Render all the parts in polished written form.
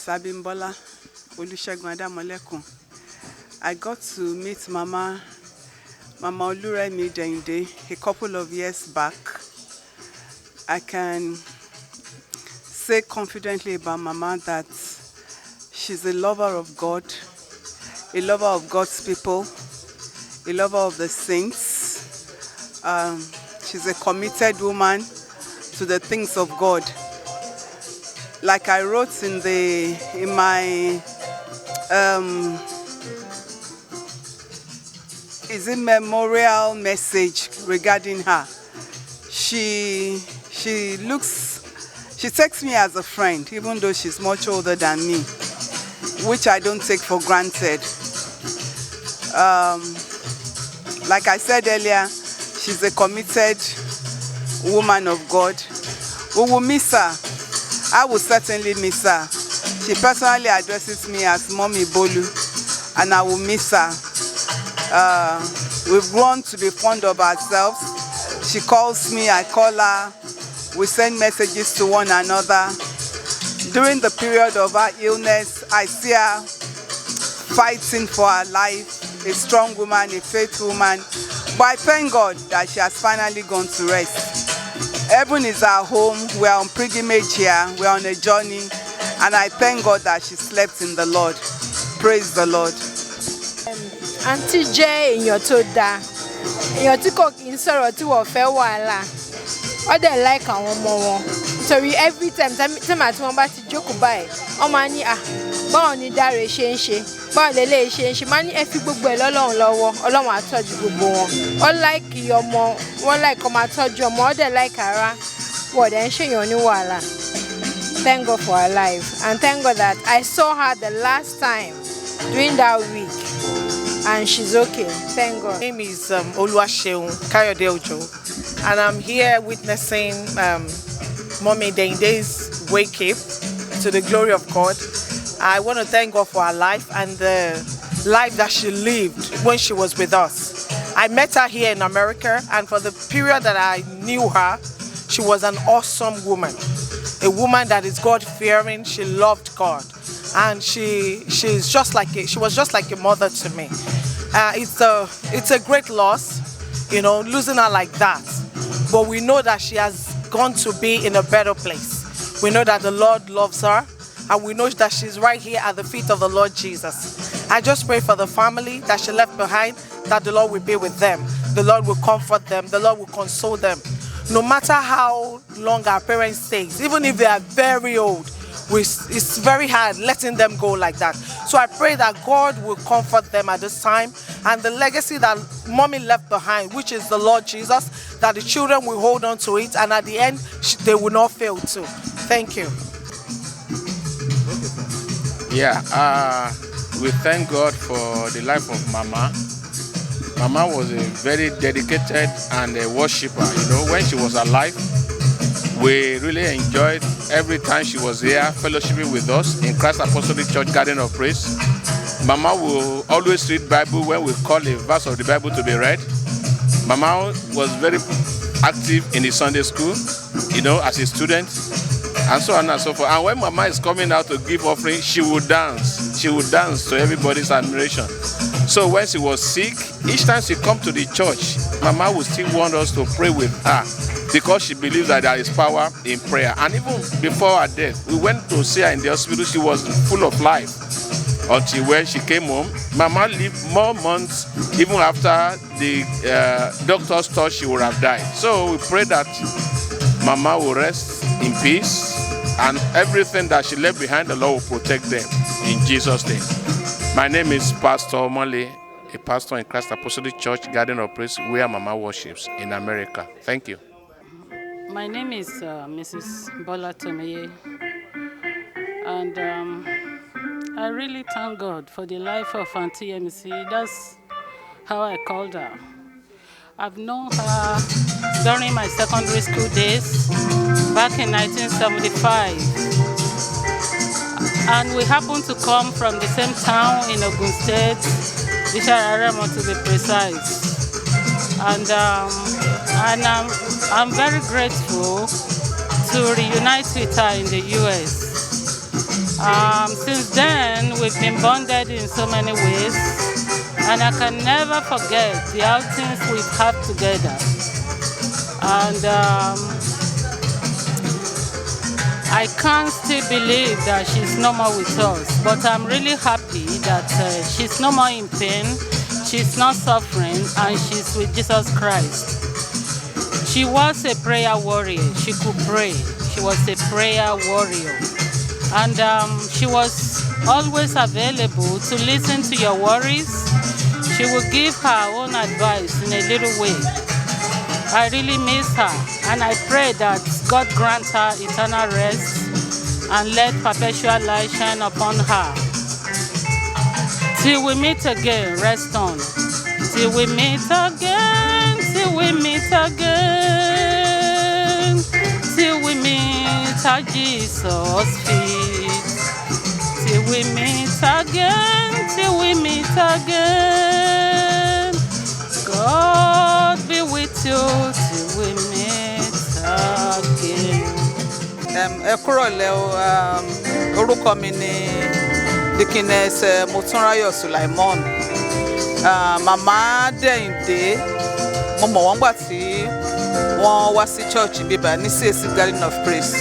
Sabimbola Olusegun. I got to meet Mama Oluremi Deinde a couple of years back. I can say confidently about Mama that she's a lover of God, a lover of God's people, a lover of the saints. She's a committed woman to the things of God. Like I wrote in my memorial message regarding her. She takes me as a friend, even though she's much older than me, which I don't take for granted. Like I said earlier, she's a committed woman of God. We will miss her. I will certainly miss her. She personally addresses me as Mommy Bolu, and I will miss her. We've grown to be fond of ourselves. She calls me, I call her. We send messages to one another. During the period of her illness, I see her fighting for her life, a strong woman, a faithful woman. But I thank God that she has finally gone to rest. Heaven is our home. We are on pilgrimage here. We are on a journey. And I thank God that she slept in the Lord. Praise the Lord. Auntie J in your toda. In your tiko in sorrow to a fair while. Or they like our more. So every time I want to joke by. Oh, money, born in Darashin. But the lation, she money if you book well along lower, along I told you go. Or like your more, one like I told your mother like her. What then she on you wala. Thank God for her life. And thank God that I saw her the last time during that week. And she's okay. Thank God. My name is Oluyemisi, and I'm here witnessing Mommy Deinde's wake up to the glory of God. I want to thank God for her life and the life that she lived when she was with us. I met her here in America, and for the period that I knew her, she was an awesome woman. A woman that is God-fearing. She loved God, and she was just like a mother to me. It's a great loss, losing her like that. But we know that she has gone to be in a better place. We know that the Lord loves her. And we know that she's right here at the feet of the Lord Jesus. I just pray for the family that she left behind, that the Lord will be with them. The Lord will comfort them. The Lord will console them. No matter how long our parents stay, even if they are very old, it's very hard letting them go like that. So I pray that God will comfort them at this time. And the legacy that Mommy left behind, which is the Lord Jesus, that the children will hold on to it. And at the end, they will not fail too. Thank you. Yeah, we thank God for the life of Mama. Mama was a very dedicated and a worshiper. When she was alive, we really enjoyed every time she was here, fellowshipping with us in Christ Apostolic Church Garden of Praise. Mama will always read Bible when we call a verse of the Bible to be read. Mama was very active in the Sunday school, as a student. And so on and so forth. And when Mama is coming out to give offering, she would dance. She would dance to everybody's admiration. So when she was sick, each time she come to the church, Mama would still want us to pray with her because she believes that there is power in prayer. And even before her death, we went to see her in the hospital. She was full of life until when she came home. Mama lived more months even after the doctors thought she would have died. So we pray that Mama will rest in peace, and everything that she left behind, the Lord will protect them in Jesus' name. My name is Pastor Omale, a pastor in Christ Apostolic Church Garden of Praise, where Mama worships in America. Thank you. My name is Mrs. Bola Tomeye, and I really thank God for the life of Auntie Yemisi. That's how I called her. I've known her during my secondary school days back in 1975. And we happened to come from the same town in Ogun State, Oluremi to be precise. And I'm very grateful to reunite with her in the US. Since then, we've been bonded in so many ways, and I can never forget the outings we've had together. And I can't still believe that she's no more with us, but I'm really happy that she's no more in pain, she's not suffering, and she's with Jesus Christ. She was a prayer warrior. She could pray. She was a prayer warrior. And she was always available to listen to your worries. She would give her own advice in a little way. I really miss her, and I pray that God grant her eternal rest and let perpetual light shine upon her. Till we meet again, rest on. Till we meet again, till we meet again, till we meet at Jesus' feet. Till we meet again, till we meet again. God be with you till we meet again. Ẹ kúrọ̀lẹ́ o, orúkọ mi ni Dickiness Motunrayo Sulaimon. Màmá Deinde, mo mọ̀ wọ́n gbà tí wọ́n wá sí church bíbá ní CAC Garden of Praise.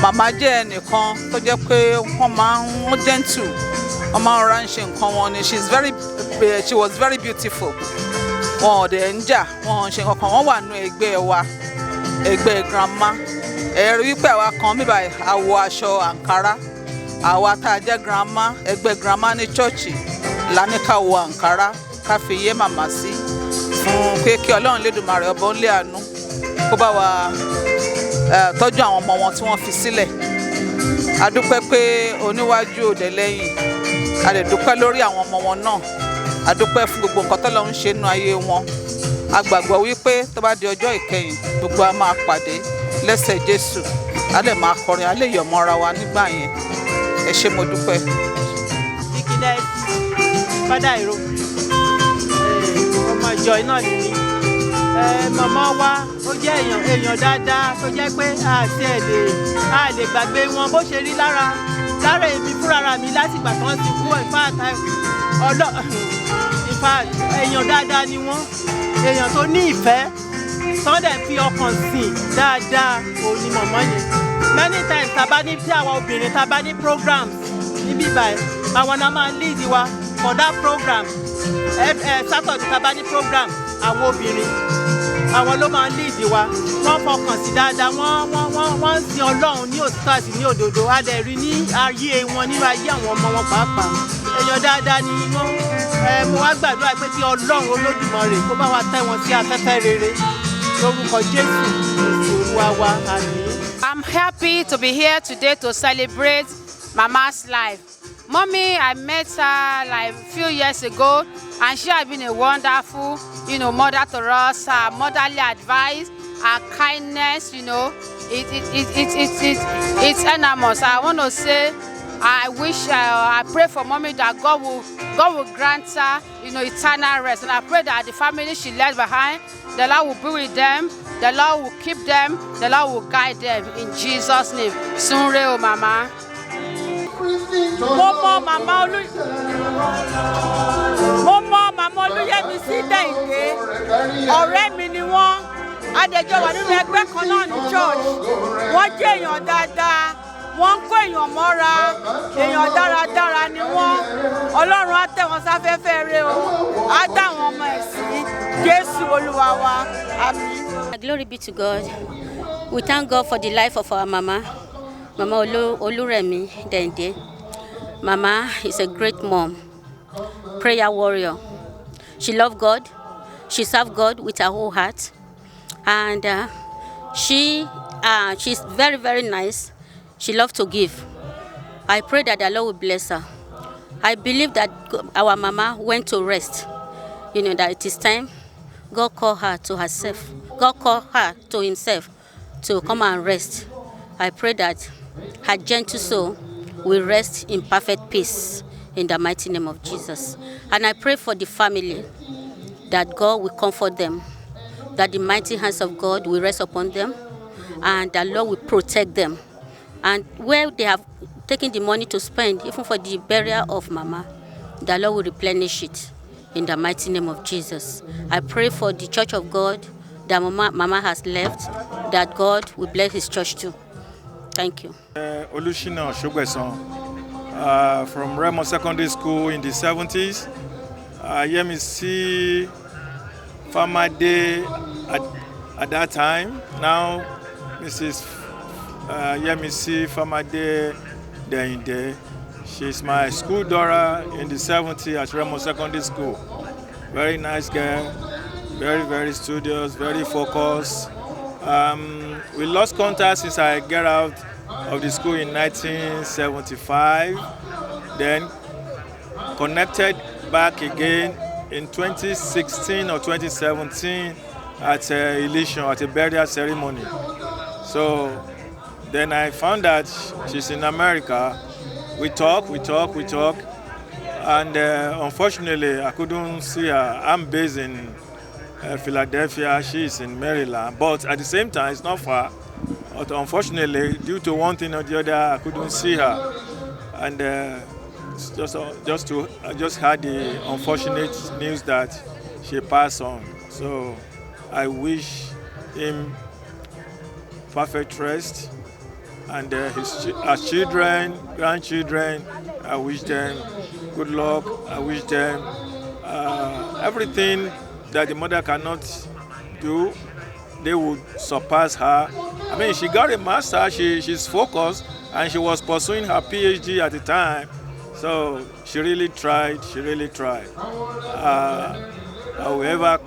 Màmá jẹ́ ẹnìkan tó jẹ́ pé wọ́n máa ń gentle, wọ́n máa ń ránṣẹ́ nǹkan wọn ni. She was very beautiful. Wọn ò dẹ̀ ń jà, wọn ò ṣe nǹkan, wọ́n wà nínú ẹgbẹ́ wa, ẹgbẹ́ grandma. Ẹ̀rí wípé àwa kan bíbá àwọ̀ aṣọ àǹkárá, àwa tá a jẹ́ grandma, ẹgbẹ́ grandma ní chọ́ọ̀chì lánìkà wọ àǹkárá ká fi yé màmá sí fún pé kí Ọlọ́run Lédùmarè ọba ó lé àánú kó bá wa tọ́jú àwọn ọmọ wọn tí wọ́n fi sílẹ̀. A dúpẹ́ pé oníwájú òde lẹ́yìn, a lè dúpẹ́ lórí àwọn ọmọ wọn náà. A dúpẹ́ fún gbogbo nǹkan t'Ọlọ́run ṣe nínú ayé wọn. A gbàgbọ́ wípé tó bá di ọjọ́ ìkẹyìn gbogbo a máa pàdé lẹ́sẹ̀ Jésù, a lè máa kọrin, a lè yọ̀ mọ́ra wa nígbà yẹn. Ẹ ṣé mo dúpẹ́. Dickiness Fada Iro, ọmọ ìjọ náà ni mí. Màmá wa ó jẹ́ èèyàn dáadáa tó jẹ́ pé a lè gbàgbé wọn bó ṣe rí lára èmi fúnra mi láti ìgbà kan ti kú èèyàn dáadáa ni wọ́n, èèyàn tó ní ìfẹ́ tó dẹ̀ fi ọkàn sìn dáadáa òun ni màmá yẹn. Many times tá bá ní tí àwọn obìnrin tá bá ní programs níbí báyìí, àwọn náà máa lead wa for that program. Saturday tá bá ní program, àwọn obìnrin àwọn ló máa lead wa. Wọ́n fọkàn sí dáadáa, wọ́n ń sin Ọlọ́run ní òtítọ́ àti ní òdodo. A dẹ̀ rí ní ayé wọn, nínú ayé àwọn ọmọ wọn pàápàá. Èèyàn dáadáa ni wọ́n. Mo wá gbàdúrà pé kí Ọlọ́run Olódùmarè kó bá wa tẹ́ wọn sí afẹ́fẹ́ rere lórúkọ Jésù Olúwa wa. Àmín. I'm happy to be here today to celebrate Mama's life. Mommy, I met her like a few years ago, and she has been a wonderful, mother to us. Her motherly advice, her kindness, it's enormous. I want to say, I pray for Mommy that God will grant her, eternal rest, and I pray that the family she left behind, the Lord will be with them, the Lord will keep them, the Lord will guide them in Jesus' name. Sunre o Mama. Mo mọ Màmá Oluyemisi Deinde, ọ̀rẹ́ mi ni wọ́n. Adẹjọ wà nínú ẹgbẹ́ kan náà ní church. Wọ́n jẹ́ èèyàn dáadáa, wọ́n ń kó èèyàn mọ́ra, èèyàn dáradára ni wọ́n. Ọlọ́run á tẹ́ wọn sáfẹ́fẹ́ rere o, á dá àwọn ọmọ ẹ̀ sí Jésù Olúwa wa. Àmín. Glory be to God. We thank God for the life of our Mama Oluremi Deinde. Mama is a great mom, prayer warrior. She loves God. She serves God with her whole heart. And she's very, very nice. She loves to give. I pray that the Lord will bless her. I believe that our Mama went to rest. That it is time. God called her to herself. God called her to himself to come and rest. I pray that her gentle soul will rest in perfect peace in the mighty name of Jesus. And I pray for the family that God will comfort them, that the mighty hands of God will rest upon them, and the Lord will protect them. And where they have taking the money to spend, even for the burial of Mama, the Lord will replenish it in the mighty name of Jesus. I pray for the church of God that Mama has left, that God will bless his church too. Thank you. Oluyemisi from Remo Secondary School in the 70s. Yemisi Farmer Day at that time. Now, Mrs. Yemisi Farmer Day Deinde. She's my school daughter in the 70s at Remo Secondary School. Very nice girl, very, very studious, very focused. We lost contact since I got out of the school in 1975. Then connected back again in 2016 or 2017 at election, at a burial ceremony. So then I found that she's in America. We talk, and unfortunately I couldn't see her. I'm based in Philadelphia, she's in Maryland, but at the same time it's not far. But unfortunately, due to one thing or the other, I couldn't see her, and I just had the unfortunate news that she passed on. So I wish him perfect rest, and our children, grandchildren, I wish them good luck. I wish them everything that the mother cannot do, they would surpass her. I mean, she got a master, she's focused, and she was pursuing her PhD at the time. So she really tried, However,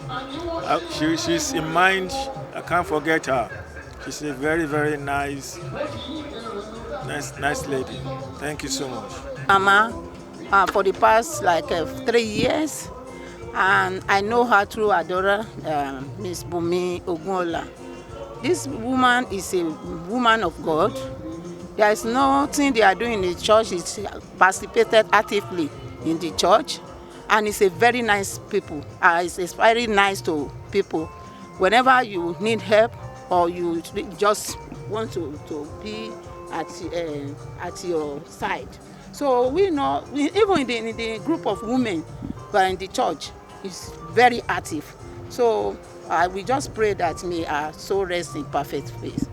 she's in mind, I can't forget her. She's a very, very nice lady. Thank you so much. Mama, for the past 3 years, and I know her through her daughter, Miss Bumi Ogunola. This woman is a woman of God. There is nothing they are doing in the church. She's participated actively in the church, and it's a very nice people. It's very nice to people. Whenever you need help or you just want to be at your side. So we know, even in the group of women, but in the church, is very active. So we just pray that may our soul rest in perfect peace.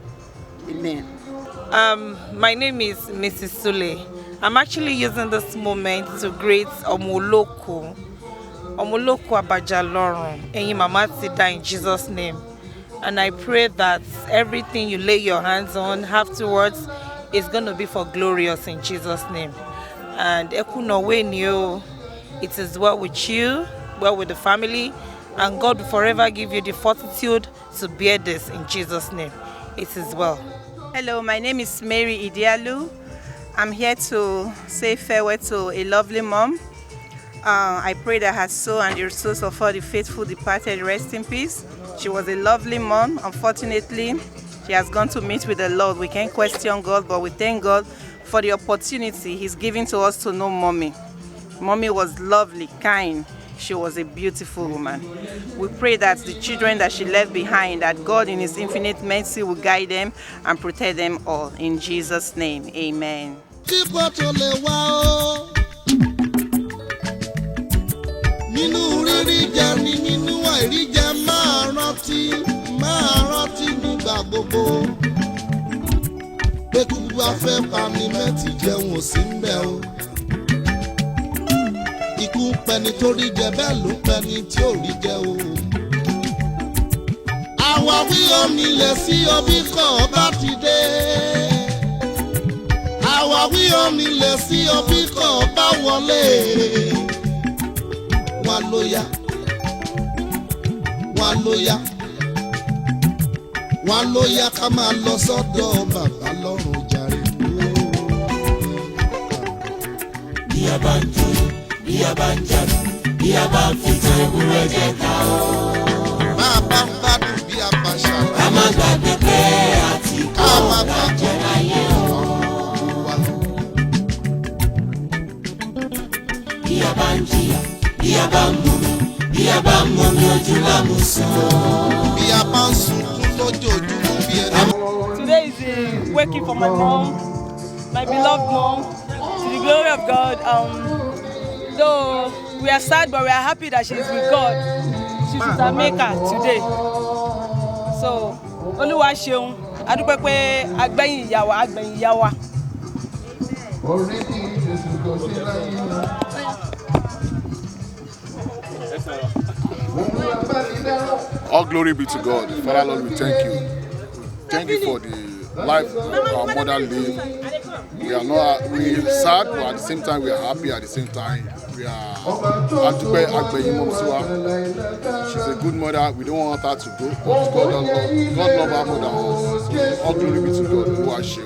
Amen. My name is Mrs. Sule. I'm actually using this moment to greet Omoloko Abajalorun, and Mama Tida in Jesus' name. And I pray that everything you lay your hands on afterwards is going to be for glorious in Jesus' name. And it is well with you, well with the family, and God will forever give you the fortitude to bear this in Jesus' name. It is well. Hello, my name is Mary Idialu. I'm here to say farewell to a lovely mom. I pray that her soul and the souls of all the faithful departed rest in peace. She was a lovely mom. Unfortunately, she has gone to meet with the Lord. We can't question God, but we thank God for the opportunity He's giving to us to know Mommy. Mommy was lovely, kind. She was a beautiful woman. We pray that the children that she left behind, that God in His infinite mercy will guide them and protect them all. In Jesus' name, amen. Nínú rírí jẹ ni nínú àìrí jẹ máa rántí nígbà gbogbo. Pé gbogbo afẹ́ pa ni mẹ́tì jẹun ò sí mbẹ́ o. Ikú pẹni tó rí jẹ bẹ́ẹ̀ ló pẹni tí ò rí jẹ o. Àwáwí omi lè sí ọbí kan bá ti dé. Àwáwí omi lè sí ọbí kan bá wọlé. Wọ́n lóya ká máa lọ sọ́dọ̀ bàbá lọ́run jàre. Bí a bá ń jó, bí a bá ń jàdù, bí a bá ń fi tan ewúrẹ́ jẹ ká o. Máa bá ń gbádùn bí a bá ṣàlàyé. Ká má gbàgbé pé àti kó ọ̀gá jẹ láyé o. Bí a bá ń jìyà, bí a bá ń mumi, bí a bá ń mumi ojú lámùsùn. Bí a bá ń sunkún lójoojúmọ́ bí ẹni. Today is a waking for my mom. my beloved mom, to the glory of God. Though we are sad, but we are happy that she is with God. She's with her maker today. So, Olúwa ṣeun, a dúpẹ́ pé agbẹ̀yìn ìyá wa. All glory be to God. Father Lord, we thank you. Thank you for the life our mother lived. We sad, but at the same time we are happy. At the same time, we are. She's a good mother. We don't want her to go. But God love our mother. So all glory be to God. Who are she?